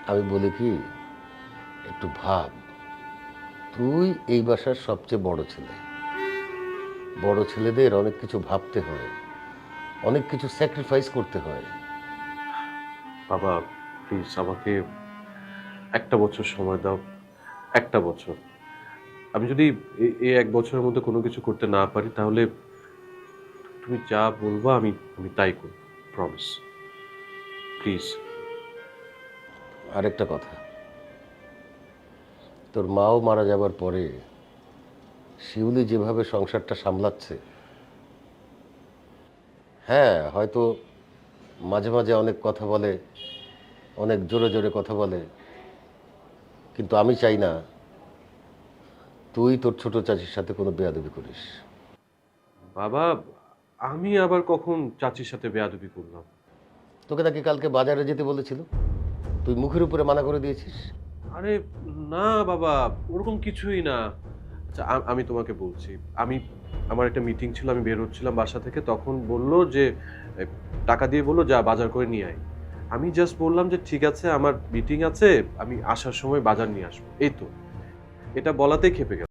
আমি বলি কি, একটু ভাব। তুই এই বাসার সবচেয়ে বড় ছেলে। বড় ছেলেদের অনেক কিছু ভাবতে হয়, অনেক কিছু স্যাক্রিফাইস করতে হয়। বাবা, প্লিজ আমাকে একটা বছর সময় দাও। একটা বছর। আমি যদি এই এক বছরের মধ্যে কোনো কিছু করতে না পারি, তাহলে তুমি যা বলবা আমি আমি তাই করব। প্রমিস। প্লিজ। আরেকটা কথা, তোর মাও মারা যাবার পরে শিউলি যেভাবে সংসারটা সামলাচ্ছে, হ্যাঁ হয়তো মাঝে মাঝে অনেক কথা বলে, অনেক জোরে জোরে কথা বলে, কিন্তু আমি চাই না তুই তোর ছোট চাচির সাথে কোনো বেয়াদবি করিস। বাবা, আমি আবার কখন চাচির সাথে বেয়াদবি করলাম? তোকে নাকি কালকে বাজারে যেতে বলেছিল, তুই মুখের উপরে মানা করে দিয়েছিস। আরে না বাবা, ওরকম কিছুই না। আচ্ছা, আমি তোমাকে বলছি। আমি আমার একটা মিটিং ছিল, আমি বের হচ্ছিলাম বাসা থেকে, তখন বললো যে এ, টাকা দিয়ে বললো যা বাজার করে নিয়ে আয়। আমি জাস্ট বললাম যে ঠিক আছে, আমার মিটিং আছে, আমি আসার সময় বাজার নিয়ে আসবো, এই তো। এটা বলাতেই খেপে গেল।